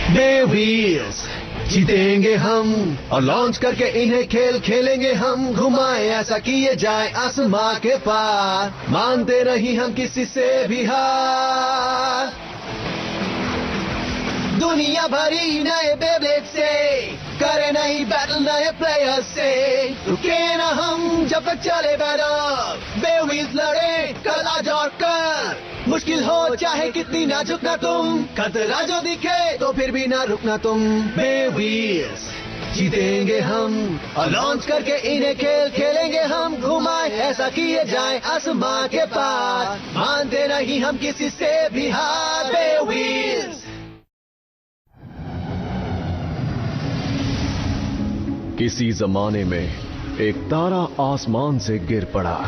बेव्हील्स जीतेंगे हम और लॉन्च करके इन्हें खेल खेलेंगे हम। घुमाए ऐसा किए जाए आसमां के पार, मानते नहीं हम किसी से भी हार। दुनिया भरी नए बेब्लेड से करे नहीं बैटल नए प्लेयर से, रुके ना हम जब तक चले बैटल। बेव्हील्स लड़े कल आज और कर, मुश्किल हो चाहे कितनी ना झुकना तुम, खतरा जो दिखे तो फिर भी ना रुकना तुम। बेव्हील्स जीतेंगे हम और लॉन्च करके इन्हें खेल खेलेंगे हम। घुमाए ऐसा किए जाए आसमां के पार, मानते नहीं हम किसी से भी हार। बेव्हील्स। किसी जमाने में एक तारा आसमान से गिर पड़ा।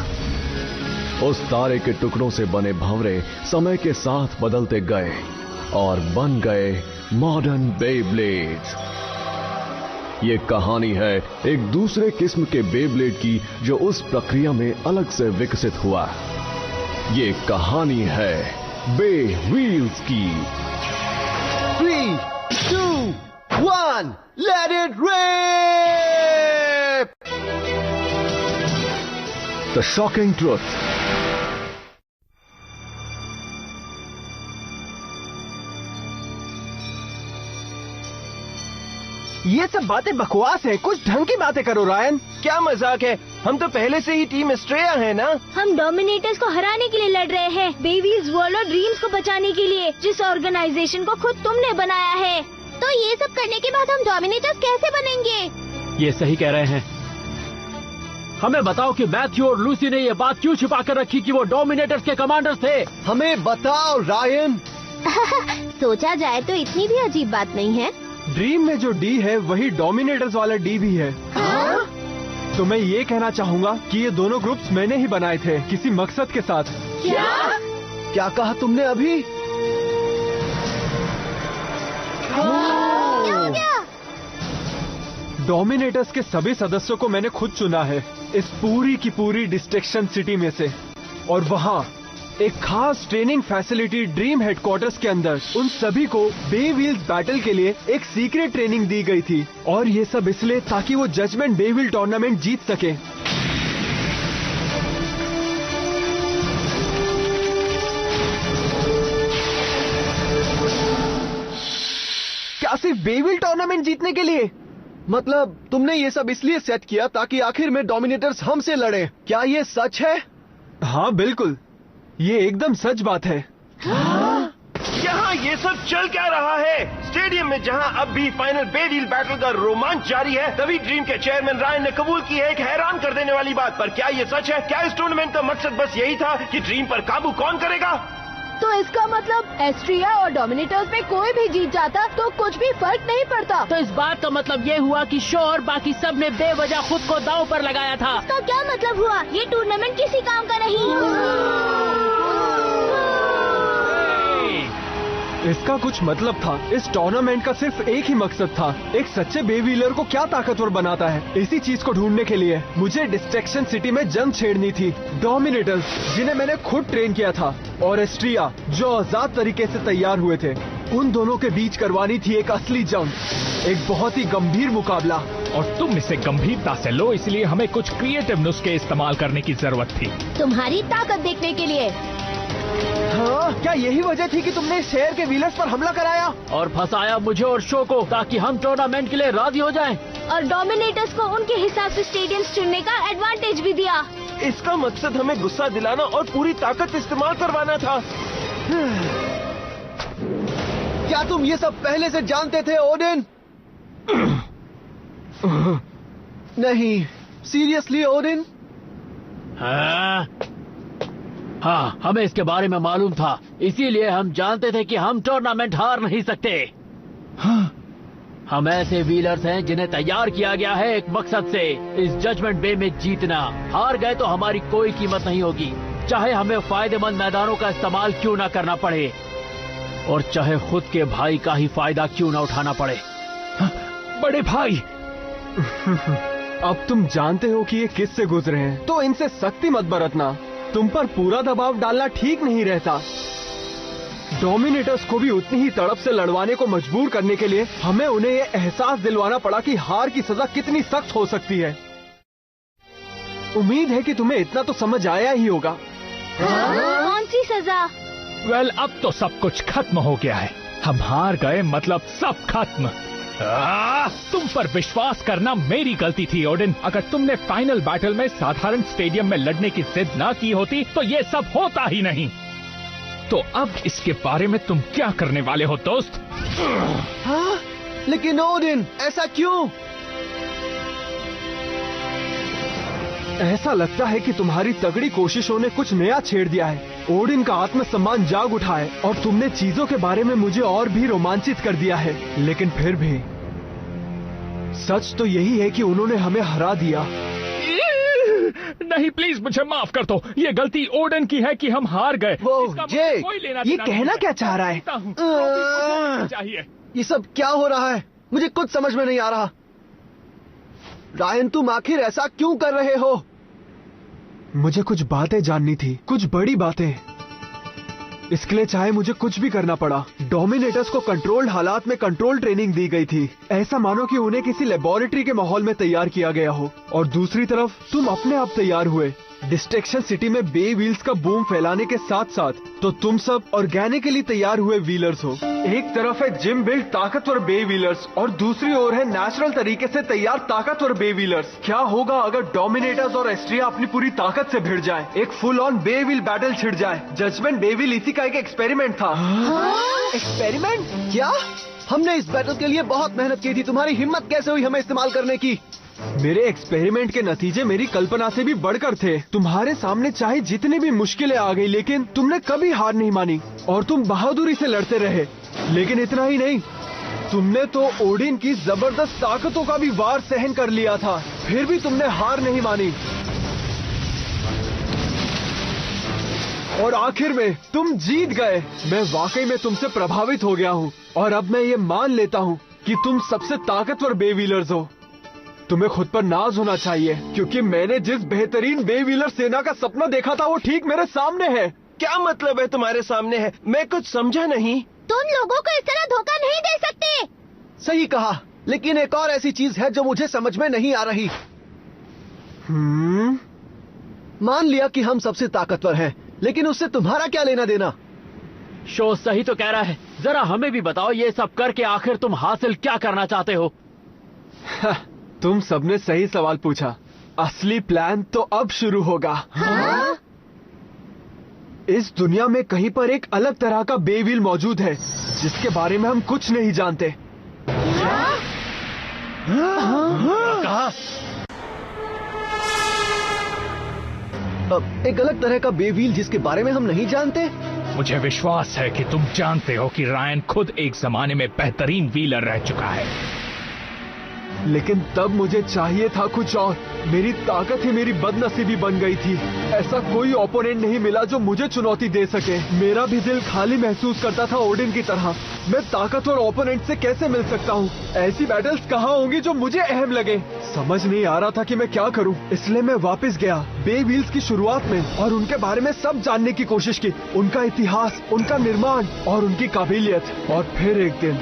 उस तारे के टुकड़ों से बने भंवरे समय के साथ बदलते गए और बन गए मॉडर्न बेब्लेड्स। ये कहानी है एक दूसरे किस्म के बेब्लेड की जो उस प्रक्रिया में अलग से विकसित हुआ। ये कहानी है बेव्हील्स की। 3, 2, 1, let it rip! The shocking truth. ये सब बातें बकवास है, कुछ ढंग की बातें करो रायन। क्या मजाक है, हम तो पहले से ही टीम एस्ट्रेया है ना। हम डोमिनेटर्स को हराने के लिए लड़ रहे हैं, बेव्हील्स वर्ल्ड और ड्रीम्स को बचाने के लिए, जिस ऑर्गेनाइजेशन को खुद तुमने बनाया है। तो ये सब करने के बाद हम डोमिनेटर्स कैसे बनेंगे? ये सही कह रहे हैं। हमें बताओ कि मैथ्यू और लूसी ने ये बात क्यों छिपा कर रखी कि वो डोमिनेटर्स के कमांडर थे। हमें बताओ रायन। सोचा जाए तो इतनी भी अजीब बात नहीं है। ड्रीम में जो डी है वही डोमिनेटर्स वाला डी भी है। तो मैं ये कहना चाहूँगा कि ये दोनों ग्रुप्स मैंने ही बनाए थे किसी मकसद के साथ। क्या कहा तुमने अभी? क्या हो गया? डोमिनेटर्स के सभी सदस्यों को मैंने खुद चुना है इस पूरी की पूरी डिस्ट्रक्शन सिटी में से, और वहाँ एक खास ट्रेनिंग फैसिलिटी ड्रीम हेडक्वार्टर्स के अंदर उन सभी को बेव्हील्स बैटल के लिए एक सीक्रेट ट्रेनिंग दी गई थी। और ये सब इसलिए ताकि वो जजमेंट बेव्हील टूर्नामेंट जीत सके। क्या सिर्फ बेव्हील टूर्नामेंट जीतने के लिए? मतलब तुमने ये सब इसलिए सेट किया ताकि आखिर में डोमिनेटर्स हमसे लड़े। क्या ये सच है? हाँ बिल्कुल, ये एकदम सच बात है। यहाँ ये सब चल क्या रहा है? स्टेडियम में जहाँ अब भी फाइनल बेव्हील बैटल का रोमांच जारी है, तभी ड्रीम के चेयरमैन रायन ने कबूल की है एक हैरान कर देने वाली बात। पर क्या ये सच है? क्या इस टूर्नामेंट का मकसद बस यही था कि ड्रीम पर काबू कौन करेगा? तो इसका मतलब एस्ट्रिया और डोमिनेटर्स में कोई भी जीत जाता तो कुछ भी फर्क नहीं पड़ता। तो इस बात का मतलब ये हुआ कि शो और बाकी सब ने बेवजह खुद को दांव पर लगाया था। इसका क्या मतलब हुआ? ये टूर्नामेंट किसी काम का नहीं। इसका कुछ मतलब था। इस टूर्नामेंट का सिर्फ एक ही मकसद था, एक सच्चे बेव्हीलर को क्या ताकतवर बनाता है। इसी चीज को ढूंढने के लिए मुझे डिस्ट्रक्शन सिटी में जंग छेड़नी थी। डोमिनेटर्स जिन्हें मैंने खुद ट्रेन किया था और एस्ट्रिया जो आजाद तरीके से तैयार हुए थे, उन दोनों के बीच करवानी थी एक असली जंग, एक बहुत ही गंभीर मुकाबला। और तुम इसे गंभीरता से लो, इसलिए हमें कुछ क्रिएटिव नुस्खे इस्तेमाल करने की जरूरत थी। तुम्हारी ताकत देखने के लिए। हाँ, क्या यही वजह थी कि तुमने शहर के व्हीलर्स पर हमला कराया और फंसाया मुझे और शो को ताकि हम टूर्नामेंट के लिए राजी हो जाएं? और डोमिनेटर्स को उनके हिसाब से स्टेडियम चुनने का एडवांटेज भी दिया। इसका मकसद हमें गुस्सा दिलाना और पूरी ताकत इस्तेमाल करवाना था। क्या तुम ये सब पहले से जानते थे ओडिन? नहीं, सीरियसली ओडिन? हाँ, हमें इसके बारे में मालूम था, इसीलिए हम जानते थे कि हम टूर्नामेंट हार नहीं सकते। हम ऐसे व्हीलर्स हैं जिन्हें तैयार किया गया है एक मकसद से, इस जजमेंट बे में जीतना। हार गए तो हमारी कोई कीमत नहीं होगी, चाहे हमें फायदेमंद मैदानों का इस्तेमाल क्यों ना करना पड़े, और चाहे खुद के भाई का ही फायदा क्यों ना उठाना पड़े। बड़े भाई अब तुम जानते हो कि ये किससे गुजरे हैं, तो इनसे सख्ती मत बरतना। तुम पर पूरा दबाव डालना ठीक नहीं रहता। डोमिनेटर्स को भी उतनी ही तड़प से लड़वाने को मजबूर करने के लिए हमें उन्हें ये एहसास दिलवाना पड़ा कि हार की सजा कितनी सख्त हो सकती है। उम्मीद है कि तुम्हें इतना तो समझ आया ही होगा। कौन सी सजा? वेल, अब तो सब कुछ खत्म हो गया है। हम हार गए, मतलब सब खत्म। तुम पर विश्वास करना मेरी गलती थी ओडिन। अगर तुमने फाइनल बैटल में साधारण स्टेडियम में लड़ने की जिद ना की होती तो ये सब होता ही नहीं। तो अब इसके बारे में तुम क्या करने वाले हो दोस्त? हाँ? लेकिन ओडिन, ऐसा क्यों? ऐसा लगता है कि तुम्हारी तगड़ी कोशिशों ने कुछ नया छेड़ दिया है। ओडिन का आत्मसम्मान जाग उठा है और तुमने चीजों के बारे में मुझे और भी रोमांचित कर दिया है। लेकिन फिर भी सच तो यही है कि उन्होंने हमें हरा दिया। नहीं, प्लीज मुझे माफ कर दो। ये गलती ओडिन की है कि हम हार गए। ये कहना क्या चाह रहा है? चाहिए। ये सब क्या हो रहा है? मुझे कुछ समझ में नहीं आ रहा। रायन, तुम आखिर ऐसा क्यों कर रहे हो? मुझे कुछ बातें जाननी थी, कुछ बड़ी बातें। इसके लिए चाहे मुझे कुछ भी करना पड़ा। डोमिनेटर्स को कंट्रोल्ड हालात में कंट्रोल ट्रेनिंग दी गई थी, ऐसा मानो कि उन्हें किसी लेबोरेटरी के माहौल में तैयार किया गया हो। और दूसरी तरफ तुम अपने आप तैयार हुए डिस्ट्रैक्शन सिटी में बे व्हील्स का बूम फैलाने के साथ साथ। तो तुम सब ऑर्गेनिकली तैयार हुए व्हीलर्स हो। एक तरफ है जिम बिल्ड ताकतवर बे व्हीलर्स और दूसरी ओर है नेचुरल तरीके से तैयार ताकतवर बे व्हीलर्स। क्या होगा अगर डोमिनेटर्स और एस्ट्रिया अपनी पूरी ताकत से भिड़ जाए, एक फुल ऑन बे व्हील बैटल छिड़ जाए? जजमेंट बे व्हील इसी का एक एक्सपेरिमेंट था। एक्सपेरिमेंट? क्या? हमने इस बैटल के लिए बहुत मेहनत की थी। तुम्हारी हिम्मत कैसे हुई हमें इस्तेमाल करने की? मेरे एक्सपेरिमेंट के नतीजे मेरी कल्पना से भी बढ़कर थे। तुम्हारे सामने चाहे जितनी भी मुश्किलें आ गई, लेकिन तुमने कभी हार नहीं मानी और तुम बहादुरी से लड़ते रहे। लेकिन इतना ही नहीं, तुमने तो ओडिन की जबरदस्त ताकतों का भी वार सहन कर लिया था, फिर भी तुमने हार नहीं मानी। और आखिर में तुम जीत गए। मैं वाकई में तुमसे प्रभावित हो गया हूँ और अब मैं ये मान लेता हूँ कि तुम सबसे ताकतवर बे व्हीलर्स हो। तुम्हें खुद पर नाज होना चाहिए, क्योंकि मैंने जिस बेहतरीन बे व्हीलर सेना का सपना देखा था वो ठीक मेरे सामने है। क्या मतलब है तुम्हारे सामने है? मैं कुछ समझा नहीं। तुम लोगों को इस तरह धोखा नहीं दे सकते। सही कहा, लेकिन एक और ऐसी चीज है जो मुझे समझ में नहीं आ रही। मान लिया कि हम सबसे ताकतवर हैं, लेकिन उससे तुम्हारा क्या लेना देना? शो सही तो कह रहा है। जरा हमें भी बताओ, ये सब करके आखिर तुम हासिल क्या करना चाहते हो? तुम सबने सही सवाल पूछा। असली प्लान तो अब शुरू होगा। इस दुनिया में कहीं पर एक अलग तरह का बे व्हील मौजूद है जिसके बारे में हम कुछ नहीं जानते। कहा? एक अलग तरह का बे व्हील जिसके बारे में हम नहीं जानते? मुझे विश्वास है कि तुम जानते हो कि रायन खुद एक जमाने में बेहतरीन व्हीलर रह चुका है। लेकिन तब मुझे चाहिए था कुछ और। मेरी ताकत ही मेरी बदनसीबी बन गई थी। ऐसा कोई ओपोनेंट नहीं मिला जो मुझे चुनौती दे सके। मेरा भी दिल खाली महसूस करता था ओडिन की तरह। मैं ताकतवर ओपोनेंट से कैसे मिल सकता हूँ? ऐसी बैटल्स कहाँ होंगी जो मुझे अहम लगे? समझ नहीं आ रहा था कि मैं क्या करूँ। इसलिए मैं वापस गया बे व्हील्स की शुरुआत में और उनके बारे में सब जानने की कोशिश की, उनका इतिहास, उनका निर्माण और उनकी काबिलियत। और फिर एक दिन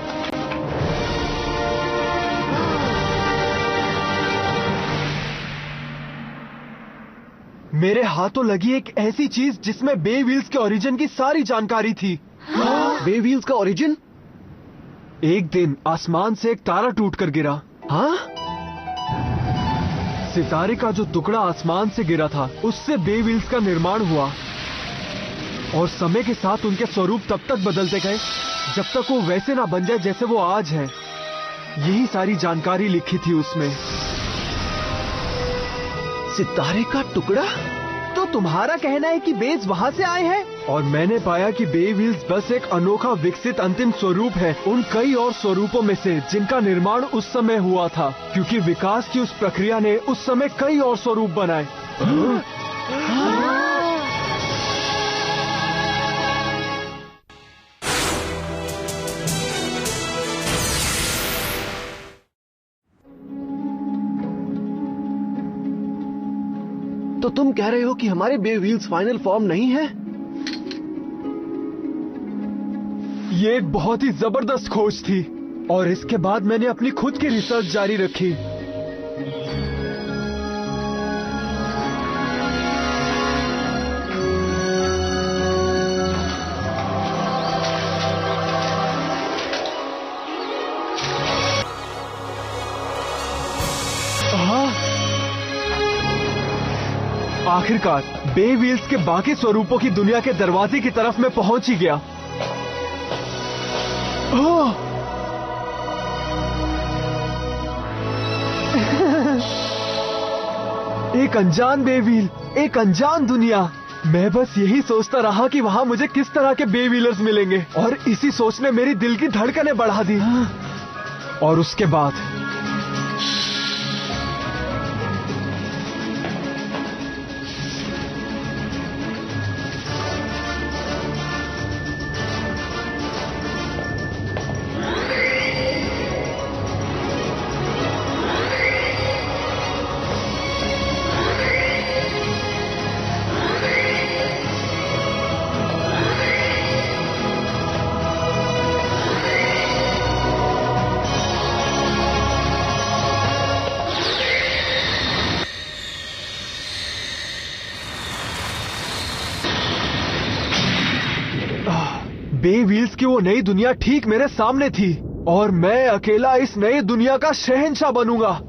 मेरे हाथों लगी एक ऐसी चीज जिसमें बे व्हील्स के ओरिजिन की सारी जानकारी थी। बे व्हील्स का ओरिजिन? एक दिन आसमान से एक तारा टूटकर गिरा। हाँ? सितारे का जो टुकड़ा आसमान से गिरा था उससे बे व्हील्स का निर्माण हुआ और समय के साथ उनके स्वरूप तब तक बदलते गए जब तक वो वैसे ना बन जाए जैसे वो आज है। यही सारी जानकारी लिखी थी उसमें। सितारे का टुकड़ा? तो तुम्हारा कहना है कि बेस वहाँ से आए हैं? और मैंने पाया कि बे व्हील्स बस एक अनोखा विकसित अंतिम स्वरूप है उन कई और स्वरूपों में से जिनका निर्माण उस समय हुआ था, क्योंकि विकास की उस प्रक्रिया ने उस समय कई और स्वरूप बनाए। तो तुम कह रहे हो कि हमारे बे व्हील्स फाइनल फॉर्म नहीं है? ये एक बहुत ही जबरदस्त खोज थी और इसके बाद मैंने अपनी खुद की रिसर्च जारी रखी। आखिरकार बे व्हील्स के बाकी स्वरूपों की दुनिया के दरवाजे की तरफ मैं पहुंच ही गया। एक अनजान बे व्हील, एक अनजान दुनिया। मैं बस यही सोचता रहा कि वहां मुझे किस तरह के बे व्हीलर्स मिलेंगे और इसी सोच ने मेरी दिल की धड़कनें बढ़ा दी। और उसके बाद बे व्हील्स की वो नई दुनिया ठीक मेरे सामने थी और मैं अकेला इस नई दुनिया का शहंशाह बनूंगा।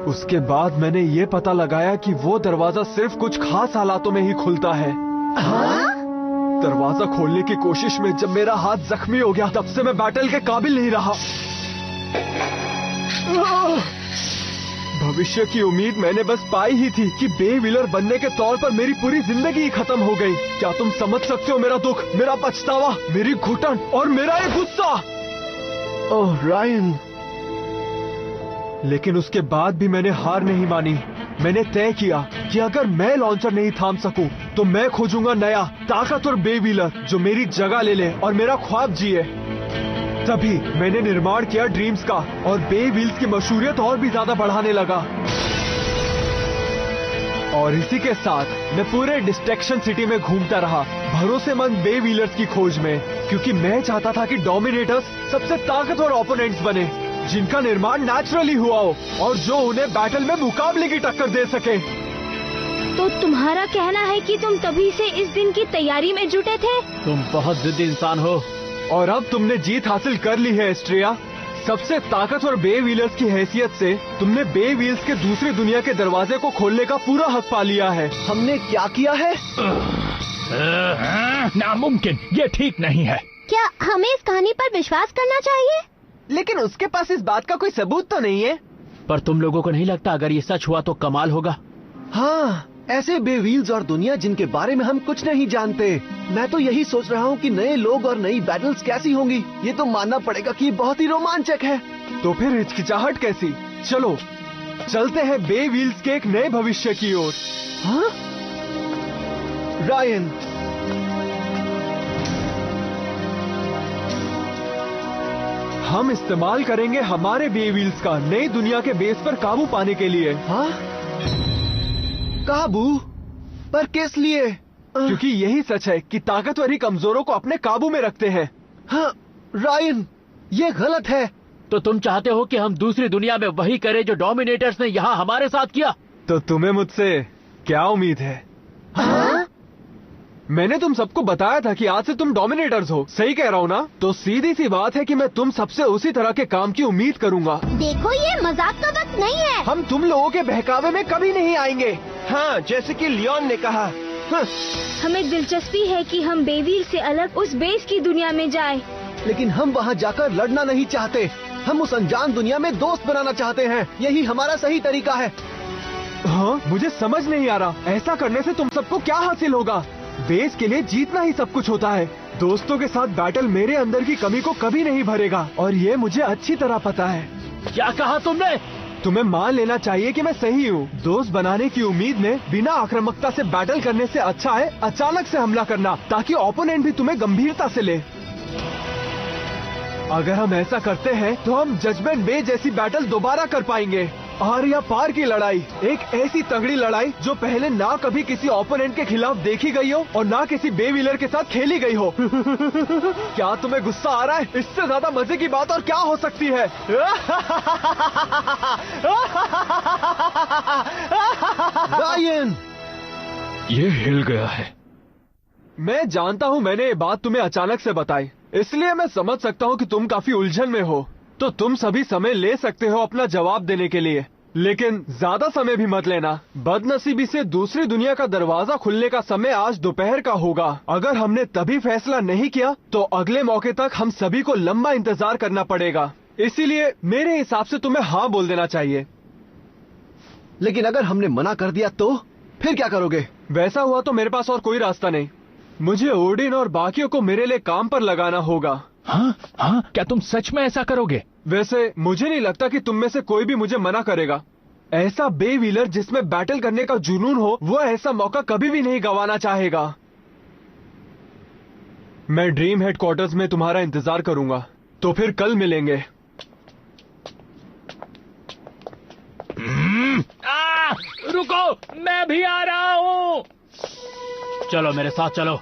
उसके बाद मैंने ये पता लगाया कि वो दरवाजा सिर्फ कुछ खास हालातों में ही खुलता है। दरवाजा खोलने की कोशिश में जब मेरा हाथ जख्मी हो गया तब से मैं बैटल के काबिल नहीं रहा। भविष्य की उम्मीद मैंने बस पाई ही थी कि बे व्हीलर बनने के तौर पर मेरी पूरी जिंदगी ही खत्म हो गई। क्या तुम समझ सकते हो मेरा दुख, मेरा पछतावा, मेरी घुटन और मेरा ये गुस्सा? ओह रायन। लेकिन उसके बाद भी मैंने हार नहीं मानी। मैंने तय किया कि अगर मैं लॉन्चर नहीं थाम सकूं तो मैं खोजूंगा नया ताकतवर बे व्हीलर जो मेरी जगह ले ले और मेरा ख्वाब जिए। तभी मैंने निर्माण किया ड्रीम्स का और बे व्हील्स की मशहूरियत और भी ज्यादा बढ़ाने लगा। और इसी के साथ मैं पूरे डिस्ट्रैक्शन सिटी में घूमता रहा भरोसेमंद बे व्हीलर्स की खोज में, क्योंकि मैं चाहता था कि डोमिनेटर्स सबसे ताकतवर ओपोनेंट्स बने जिनका निर्माण नेचुरली हुआ हो और जो उन्हें बैटल में मुकाबले की टक्कर दे सके। तो तुम्हारा कहना है कि तुम तभी से इस दिन की तैयारी में जुटे थे? तुम बहुत जिद्दी इंसान हो और अब तुमने जीत हासिल कर ली है एस्ट्रिया। सबसे ताकतवर बे व्हीलर्स की हैसियत से तुमने बे व्हील्स के दूसरी दुनिया के दरवाजे को खोलने का पूरा हक पा लिया है। हमने क्या किया है? नामुमकिन, ये ठीक नहीं है। क्या हमें इस कहानी पर विश्वास करना चाहिए? लेकिन उसके पास इस बात का कोई सबूत तो नहीं है। पर तुम लोगों को नहीं लगता अगर ये सच हुआ तो कमाल होगा? हाँ, ऐसे बे व्हील्स और दुनिया जिनके बारे में हम कुछ नहीं जानते। मैं तो यही सोच रहा हूँ कि नए लोग और नई बैटल्स कैसी होंगी। ये तो मानना पड़ेगा कि बहुत ही रोमांचक है। तो फिर हिचकिचाहट कैसी? चलो चलते हैं बे व्हील्स के एक नए भविष्य की ओर। हाँ? रायन, हम इस्तेमाल करेंगे हमारे बे व्हील्स का नई दुनिया के बेस पर काबू पाने के लिए। हाँ? काबू? पर किस लिए? क्योंकि यही सच है कि ताकतवर ही कमजोरों को अपने काबू में रखते हैं। हाँ, रायन, ये गलत है। तो तुम चाहते हो कि हम दूसरी दुनिया में वही करें जो डोमिनेटर्स ने यहाँ हमारे साथ किया? तो तुम्हें मुझसे क्या उम्मीद है? हाँ? मैंने तुम सबको बताया था कि आज से तुम डोमिनेटर्स हो। सही कह रहा हूँ ना? तो सीधी सी बात है कि मैं तुम सबसे उसी तरह के काम की उम्मीद करूंगा। देखो, ये मजाक का वक्त नहीं है। हम तुम लोगों के बहकावे में कभी नहीं आएंगे। हाँ, जैसे कि लियोन ने कहा। हाँ। हमें दिलचस्पी है कि हम बे व्हील से अलग उस बेस की दुनिया में जाएं। लेकिन हम वहाँ जाकर लड़ना नहीं चाहते। हम उस अनजान दुनिया में दोस्त बनाना चाहते हैं। यही हमारा सही तरीका है। हाँ, मुझे समझ नहीं आ रहा ऐसा करने से तुम सबको क्या हासिल होगा? बेस के लिए जीतना ही सब कुछ होता है। दोस्तों के साथ बैटल मेरे अंदर की कमी को कभी नहीं भरेगा और ये मुझे अच्छी तरह पता है। क्या कहा तुमने? तुम्हें मान लेना चाहिए कि मैं सही हूँ। दोस्त बनाने की उम्मीद में बिना आक्रामकता से बैटल करने से अच्छा है अचानक से हमला करना, ताकि ओपोनेंट भी तुम्हें गंभीरता से ले। अगर हम ऐसा करते हैं तो हम जजमेंट बे जैसी बैटल दोबारा कर पाएंगे। आर या पार की लड़ाई, एक ऐसी तगड़ी लड़ाई जो पहले ना कभी किसी ओपोनेंट के खिलाफ देखी गई हो और ना किसी बे व्हीलर के साथ खेली गई हो। क्या तुम्हें गुस्सा आ रहा है? इससे ज्यादा मजे की बात और क्या हो सकती है? रायन, ये हिल गया है। मैं जानता हूँ मैंने ये बात तुम्हें अचानक से बताई, इसलिए मैं समझ सकता हूँ कि तुम काफी उलझन में हो। तो तुम सभी समय ले सकते हो अपना जवाब देने के लिए, लेकिन ज्यादा समय भी मत लेना। बदनसीबी से दूसरी दुनिया का दरवाजा खुलने का समय आज दोपहर का होगा। अगर हमने तभी फैसला नहीं किया तो अगले मौके तक हम सभी को लंबा इंतजार करना पड़ेगा। इसीलिए मेरे हिसाब से तुम्हें हाँ बोल देना चाहिए। लेकिन अगर हमने मना कर दिया तो फिर क्या करोगे? वैसा हुआ तो मेरे पास और कोई रास्ता नहीं। मुझे ओडिन और बाकियों को मेरे लिए काम पर लगाना होगा। हाँ हाँ, क्या तुम सच में ऐसा करोगे? वैसे मुझे नहीं लगता कि तुम में से कोई भी मुझे मना करेगा। ऐसा बे व्हीलर जिसमें बैटल करने का जुनून हो, वो ऐसा मौका कभी भी नहीं गंवाना चाहेगा। मैं ड्रीम हेडक्वार्टर्स में तुम्हारा इंतजार करूंगा। तो फिर कल मिलेंगे। रुको, मैं भी आ रहा हूँ। चलो मेरे साथ चलो।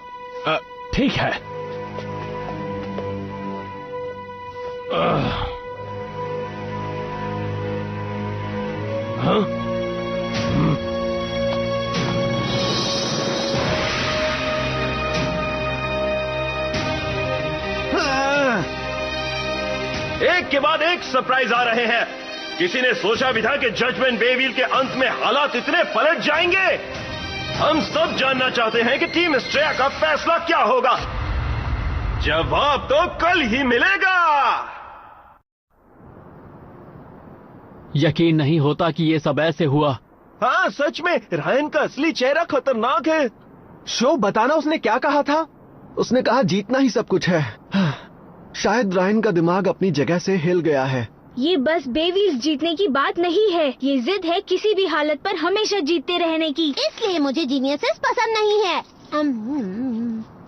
ठीक है। हाँ? एक के बाद एक सरप्राइज आ रहे हैं। किसी ने सोचा भी था कि जजमेंट बे व्हील के अंत में हालात इतने पलट जाएंगे? हम सब जानना चाहते हैं कि टीम एस्ट्रेया का फैसला क्या होगा। जवाब तो कल ही मिलेगा। यकीन नहीं होता कि ये सब ऐसे हुआ। हाँ, सच में रायन का असली चेहरा खतरनाक है। शो, बताना उसने क्या कहा था? उसने कहा जीतना ही सब कुछ है। शायद रायन का दिमाग अपनी जगह से हिल गया है। ये बस बे व्हील्स जीतने की बात नहीं है, ये जिद है किसी भी हालत पर हमेशा जीतते रहने की। इसलिए मुझे जीनियसेस पसंद नहीं है।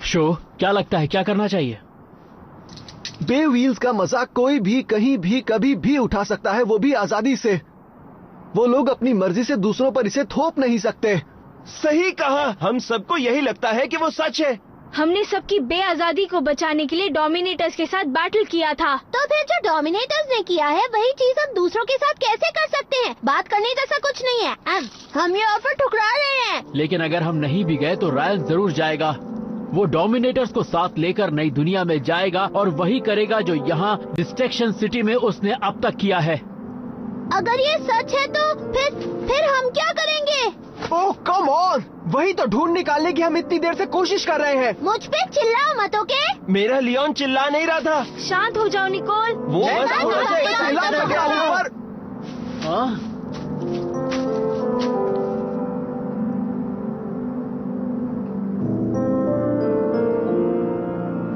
शो, क्या लगता है क्या करना चाहिए? बे व्हील्स का मजाक कोई भी कहीं भी कभी भी उठा सकता है, वो भी आजादी से। वो लोग अपनी मर्जी से दूसरों पर इसे थोप नहीं सकते। सही कहा। हम सबको यही लगता है कि वो सच है। हमने सबकी बेआजादी को बचाने के लिए डोमिनेटर्स के साथ बैटल किया था। तो फिर जो डोमिनेटर्स ने किया है वही चीज हम दूसरों के साथ कैसे कर सकते हैं? बात करने जैसा कुछ नहीं है। हम ये ऑफर ठुकरा रहे हैं। लेकिन अगर हम नहीं भी गए तो रायन जरूर जाएगा। वो डोमिनेटर्स को साथ लेकर नई दुनिया में जाएगा और वही करेगा जो यहाँ डिस्ट्रैक्शन सिटी में उसने अब तक किया है। अगर ये सच है तो फिर हम क्या करेंगे? ओह कम ऑन, वही तो ढूंढ निकालने की हम इतनी देर से कोशिश कर रहे हैं। मुझ पे चिल्लाओ मत, ओके? मेरा लियोन चिल्ला नहीं रहा था। शांत हो जाओ निकोल। वो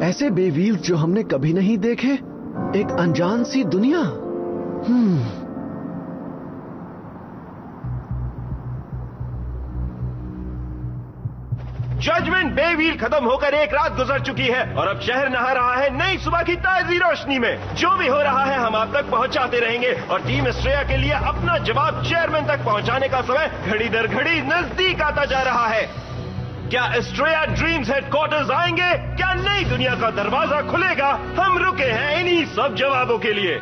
ऐसे बे व्हील्स जो हमने कभी नहीं देखे, एक अनजान सी दुनिया। जजमेंट बे व्हील खत्म होकर एक रात गुजर चुकी है और अब शहर नहा रहा है नई सुबह की ताजी रोशनी में। जो भी हो रहा है हम आप तक पहुंचाते रहेंगे और टीम एस्ट्रेया के लिए अपना जवाब चेयरमैन तक पहुंचाने का समय घड़ी दर घड़ी नजदीक आता जा रहा है। क्या एस्ट्रेया ड्रीम्स हेडक्वार्टर्स आएंगे? क्या नई दुनिया का दरवाजा खुलेगा? हम रुके हैं इन्हीं सब जवाबों के लिए।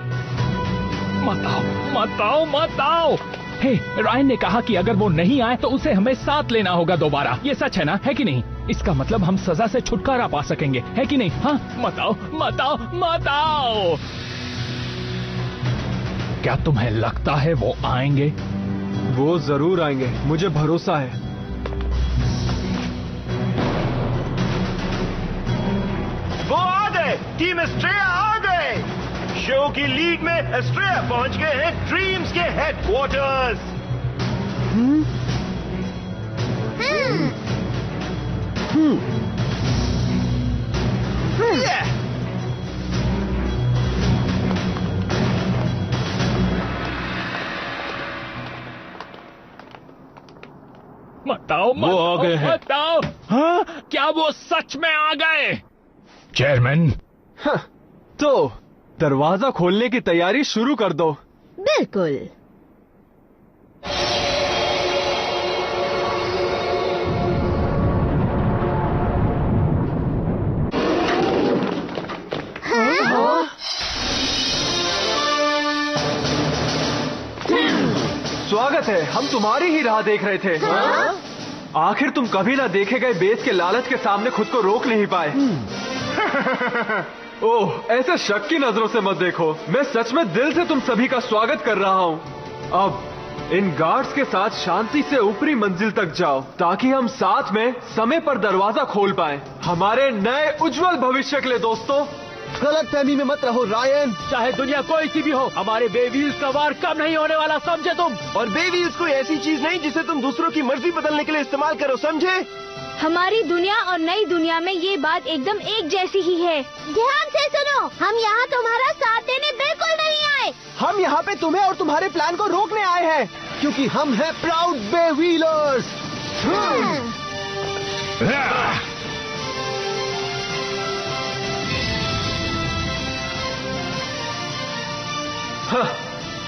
मत आओ। हे, रायन ने कहा कि अगर वो नहीं आए तो उसे हमें साथ लेना होगा दोबारा। ये सच है ना, है कि नहीं? इसका मतलब हम सजा से छुटकारा पा सकेंगे, है कि नहीं? हाँ, मत आओ। क्या तुम्हें लगता है वो आएंगे? वो जरूर आएंगे, मुझे भरोसा है। वो आ गए, टीम एस्ट्रेया आ गए। शो की लीड में एस्ट्रेया पहुंच गए हैं ड्रीम्स के हेडक्वार्टर्स। बताओ वो आ गए हैं। बताओ, हाँ? क्या वो सच में आ गए? चेयरमैन, तो दरवाजा खोलने की तैयारी शुरू कर दो। बिल्कुल। स्वागत है, हम तुम्हारी ही राह देख रहे थे। आखिर तुम कभी ना देखे गए बेस के लालच के सामने खुद को रोक नहीं पाए। ओह, ऐसे शक की नजरों से मत देखो। मैं सच में दिल से तुम सभी का स्वागत कर रहा हूँ। अब इन गार्ड्स के साथ शांति से ऊपरी मंजिल तक जाओ ताकि हम साथ में समय पर दरवाजा खोल पाएं। हमारे नए उज्जवल भविष्य के लिए दोस्तों। गलतफहमी में मत रहो रायन। चाहे दुनिया कोई सी भी हो, हमारे बेव्हील्स का वार कम नहीं होने वाला, समझे तुम? और बेव्हील्स कोई ऐसी चीज नहीं जिसे तुम दूसरों की मर्जी बदलने के लिए इस्तेमाल करो, समझे? हमारी दुनिया और नई दुनिया में ये बात एकदम एक जैसी ही है। ध्यान से सुनो, हम यहाँ तुम्हारा साथ देने बिल्कुल नहीं आए। हम यहाँ पे तुम्हें और तुम्हारे प्लान को रोकने आए हैं, क्योंकि हम हैं प्राउड बेव्हीलर्स।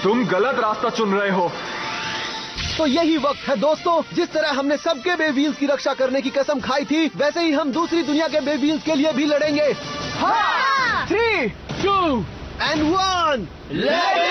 तुम गलत रास्ता चुन रहे हो। तो यही वक्त है दोस्तों, जिस तरह हमने सबके बेव्हील्स की रक्षा करने की कसम खाई थी, वैसे ही हम दूसरी दुनिया के बेव्हील्स के लिए भी लड़ेंगे। 3, 2 and 1 Let